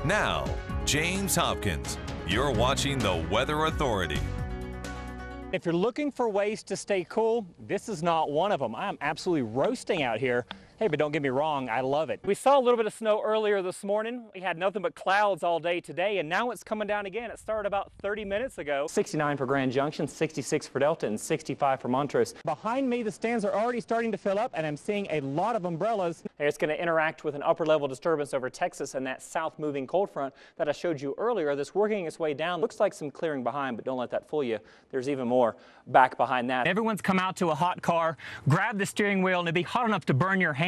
Now, James Hopkins. You're watching the Weather Authority. If you're looking for ways to stay cool, this is not one of them. I'm absolutely roasting out here. Hey, but don't get me wrong, I love it. We saw a little bit of snow earlier this morning. We had nothing but clouds all day today, and now it's coming down again. It started about 30 minutes ago. 69 for Grand Junction, 66 for Delta, and 65 for Montrose. Behind me, the stands are already starting to fill up, and I'm seeing a lot of umbrellas. And it's going to interact with an upper-level disturbance over Texas and that south-moving cold front that I showed you earlier that's working its way down. Looks like some clearing behind, but don't let that fool you. There's even more back behind that. Everyone's come out to a hot car, grab the steering wheel, and it'd be hot enough to burn your hand.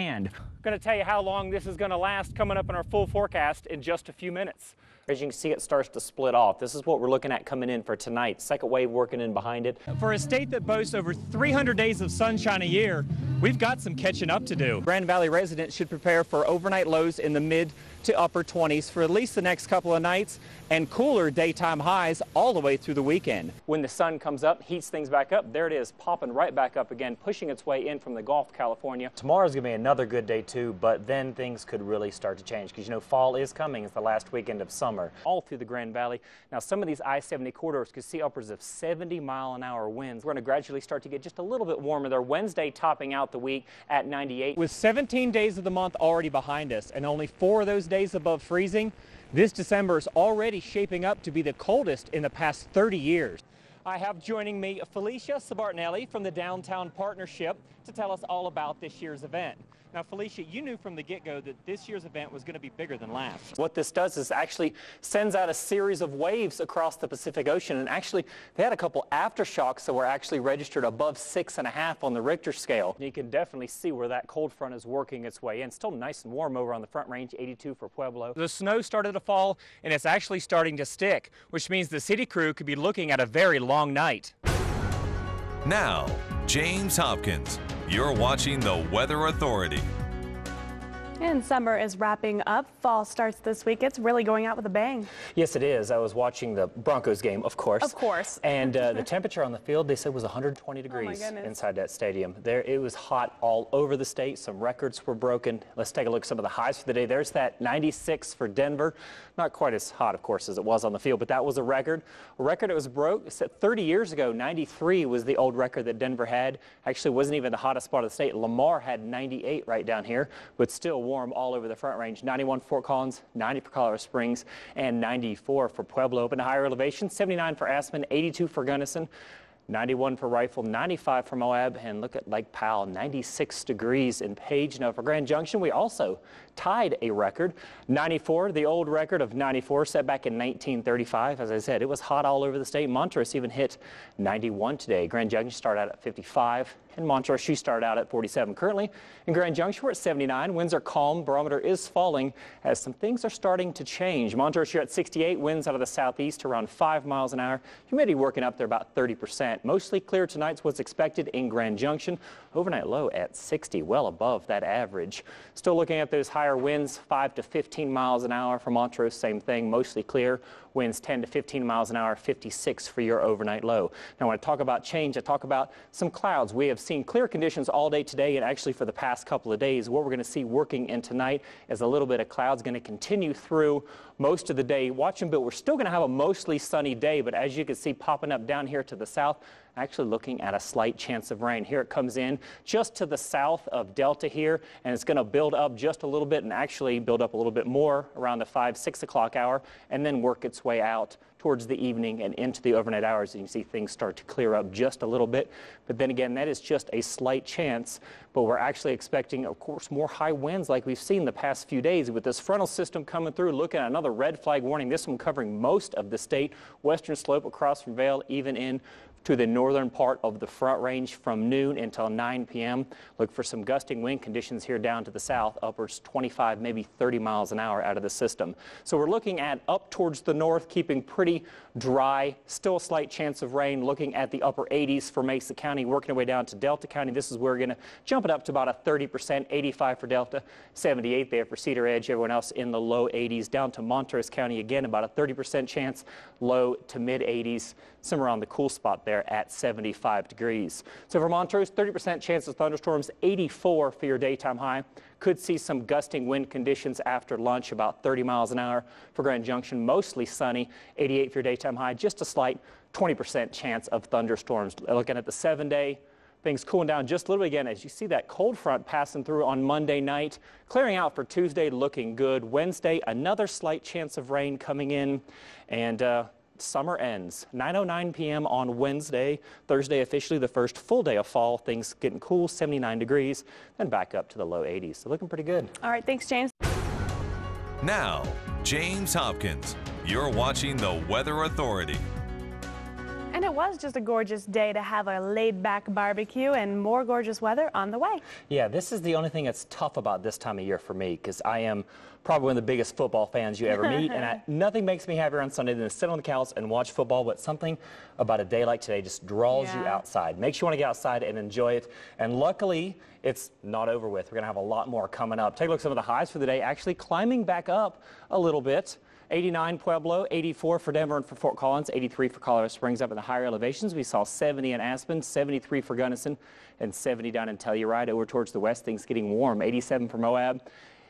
Going to tell you how long this is going to last coming up in our full forecast in just a few minutes. As you can see, it starts to split off. This is what we're looking at coming in for tonight. Second wave working in behind it. For a state that boasts over 300 days of sunshine a year, we've got some catching up to do. Grand Valley residents should prepare for overnight lows in the mid to upper 20s for at least the next couple of nights and cooler daytime highs all the way through the weekend. When the sun comes up, heats things back up. There it is, popping right back up again, pushing its way in from the Gulf of California. Tomorrow's going to be another good day too, but then things could really start to change because you know fall is coming. It's the last weekend of summer all through the Grand Valley. Now some of these I-70 corridors could see upwards of 70-mile-an-hour winds. We're going to gradually start to get just a little bit warmer there. Wednesday topping out the week at 98. With 17 days of the month already behind us and only 4 of those days above freezing, this December is already shaping up to be the coldest in the past 30 years. I have joining me Felicia Sabartinelli from the Downtown Partnership to tell us all about this year's event. Now, Felicia, you knew from the get-go that this year's event was going to be bigger than last. What this does is actually sends out a series of waves across the Pacific Ocean, and actually they had a couple aftershocks that were actually registered above 6.5 on the Richter scale. And you can definitely see where that cold front is working its way in. Still nice and warm over on the Front Range, 82 for Pueblo. The snow started to fall, and it's actually starting to stick, which means the city crew could be looking at a very long night. Now, James Hopkins. You're watching the Weather Authority. And summer is wrapping up. Fall starts this week. It's really going out with a bang. Yes, it is. I was watching the Broncos game, of course. Of course. And the temperature on the field, they said, was 120 degrees inside that stadium. It was hot all over the state. Some records were broken. Let's take a look at some of the highs for the day. There's that 96 for Denver. Not quite as hot, of course, as it was on the field, but that was a record. A record that was broke 30 years ago. 93 was the old record that Denver had. Actually wasn't even the hottest spot of the state. Lamar had 98 right down here, but still warm all over the Front Range. 91 for Fort Collins, 90 for Colorado Springs, and 94 for Pueblo. Up in a higher elevation, 79 for Aspen, 82 for Gunnison, 91 for Rifle, 95 for Moab, and look at Lake Powell, 96 degrees in Page. Now for Grand Junction, we also tied a record, 94, the old record of 94 set back in 1935. As I said, it was hot all over the state. Montrose even hit 91 today. Grand Junction started out at 55, and Montrose started out at 47. Currently in Grand Junction, we're at 79. Winds are calm. Barometer is falling as some things are starting to change. Montrose, you're at 68. Winds out of the southeast around 5 miles an hour. Humidity working up there about 30%. Mostly clear tonight's what's expected in Grand Junction. Overnight low at 60, well above that average. Still looking at those higher winds, 5 to 15 miles an hour for Montrose. Same thing, mostly clear. Winds 10 to 15 miles an hour, 56 for your overnight low. Now, when I talk about change, I talk about some clouds. We have seen clear conditions all day today, and actually for the past couple of days. What we're going to see working in tonight is a little bit of clouds going to continue through most of the day. Watch them, but we're still going to have a mostly sunny day, but as you can see popping up down here to the south, actually looking at a slight chance of rain. Here it comes in just to the south of Delta here, and it's going to build up just a little bit and actually build up a little bit more around the 5-6 o'clock hour and then work its way out towards the evening and into the overnight hours. And you see things start to clear up just a little bit. But then again, that is just a slight chance. But we're actually expecting, of course, more high winds like we've seen the past few days. With this frontal system coming through, looking at another red flag warning. This one covering most of the state, western slope across from Vail, even in to the northern part of the Front Range from noon until 9 p.m. Look for some gusting wind conditions here down to the south, upwards 25, maybe 30 miles an hour out of the system. So we're looking at up towards the north, keeping pretty dry, still a slight chance of rain, looking at the upper 80s for Mesa County, working our way down to Delta County. This is where we're going to jump it up to about a 30%, 85 for Delta, 78 there for Cedar Edge, everyone else in the low 80s. Down to Montrose County, again, about a 30% chance, low to mid 80s. somewhere on the cool spot there at 75 degrees. So for Montrose, 30% chance of thunderstorms, 84 for your daytime high. Could see some gusting wind conditions after lunch, about 30 miles an hour. For Grand Junction, mostly sunny, 88 for your daytime high, just a slight 20% chance of thunderstorms. Looking at the 7-day, things cooling down just a little bit again as you see that cold front passing through on Monday night. Clearing out for Tuesday, looking good. Wednesday, another slight chance of rain coming in, and summer ends 9:09 p.m. on Wednesday. Thursday, officially the first full day of fall. Things getting cool, 79 degrees, then back up to the low 80s. So looking pretty good. All right, thanks, James. Now, James Hopkins. You're watching the Weather Authority. And it was just a gorgeous day to have a laid-back barbecue, and more gorgeous weather on the way. Yeah, this is the only thing that's tough about this time of year for me, because I am probably one of the biggest football fans you ever meet, and nothing makes me happier on Sunday than to sit on the couch and watch football, but something about a day like today just draws you outside, makes you want to get outside and enjoy it. And luckily, it's not over with. We're going to have a lot more coming up. Take a look at some of the highs for the day, actually climbing back up a little bit. 89 Pueblo, 84 for Denver and for Fort Collins, 83 for Colorado Springs. Up in the higher elevations, we saw 70 in Aspen, 73 for Gunnison, and 70 down in Telluride. Over towards the west, things getting warm. 87 for Moab,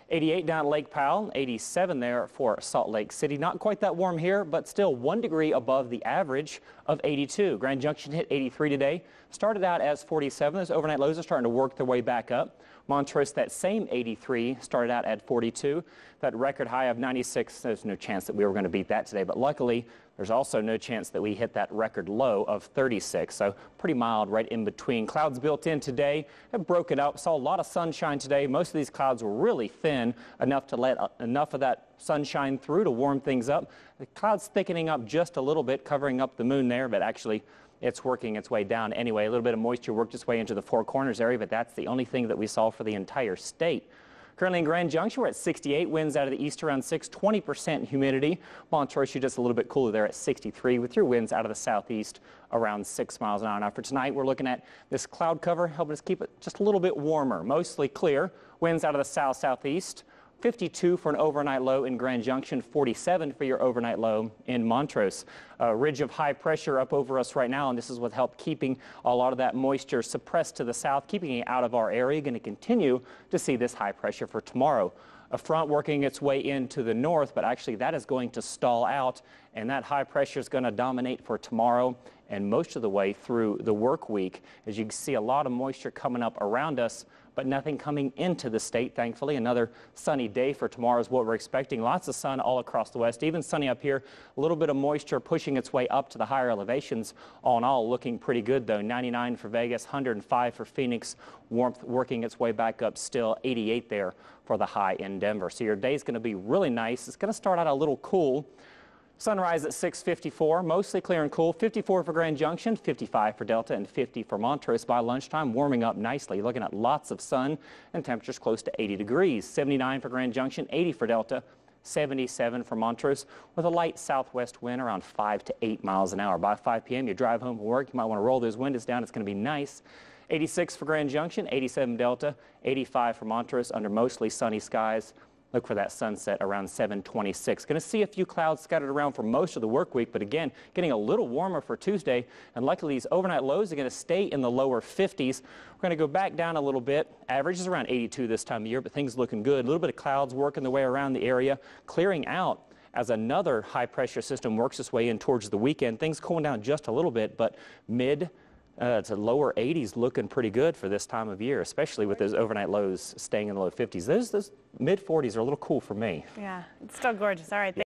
88 down at Lake Powell, 87 there for Salt Lake City. Not quite that warm here, but still 1 degree above the average of 82. Grand Junction hit 83 today. Started out as 47. Those overnight lows are starting to work their way back up. Montrose, that same 83, started out at 42. That record high of 96, there's no chance that we were going to beat that today, but luckily there's also no chance that we hit that record low of 36. So pretty mild right in between. Clouds built in today have broken up. Saw a lot of sunshine today. Most of these clouds were really thin, enough to let enough of that sunshine through to warm things up. The clouds thickening up just a little bit, covering up the moon there, but actually it's working its way down anyway. A little bit of moisture worked its way into the Four Corners area, but that's the only thing that we saw for the entire state. Currently in Grand Junction, we're at 68, winds out of the east around 6, 20% humidity. Montrose, you're just a little bit cooler there at 63 with your winds out of the southeast around 6 miles an hour. Now for tonight, we're looking at this cloud cover helping us keep it just a little bit warmer, mostly clear. Winds out of the south-southeast. 52 for an overnight low in Grand Junction, 47 for your overnight low in Montrose. A ridge of high pressure up over us right now, and this is what helped keeping a lot of that moisture suppressed to the south, keeping it out of our area. Going to continue to see this high pressure for tomorrow. A front working its way into the north, but actually that is going to stall out, and that high pressure is going to dominate for tomorrow and most of the way through the work week. As you can see, a lot of moisture coming up around us, but nothing coming into the state, thankfully. Another sunny day for tomorrow is what we're expecting. Lots of sun all across the west, even sunny up here. A little bit of moisture pushing its way up to the higher elevations. All in all, looking pretty good, though. 99 for Vegas, 105 for Phoenix. Warmth working its way back up still, 88 there for the high in Denver. So your day's going to be really nice. It's going to start out a little cool. Sunrise at 6:54, mostly clear and cool. 54 for Grand Junction, 55 for Delta, and 50 for Montrose. By lunchtime, warming up nicely. Looking at lots of sun and temperatures close to 80 degrees. 79 for Grand Junction, 80 for Delta, 77 for Montrose, with a light southwest wind around 5 to 8 miles an hour. By 5 p.m., you drive home from work, you might want to roll those windows down. It's going to be nice. 86 for Grand Junction, 87 Delta, 85 for Montrose under mostly sunny skies. Look for that sunset around 7:26. Going to see a few clouds scattered around for most of the work week, but again, getting a little warmer for Tuesday. And luckily, these overnight lows are going to stay in the lower 50s. We're going to go back down a little bit. Average is around 82 this time of year, but things looking good. A little bit of clouds working their way around the area, clearing out as another high pressure system works its way in towards the weekend. Things cooling down just a little bit, but mid to lower 80s looking pretty good for this time of year, especially with those overnight lows staying in the low 50s. Those mid 40s are a little cool for me. Yeah, it's still gorgeous. All right.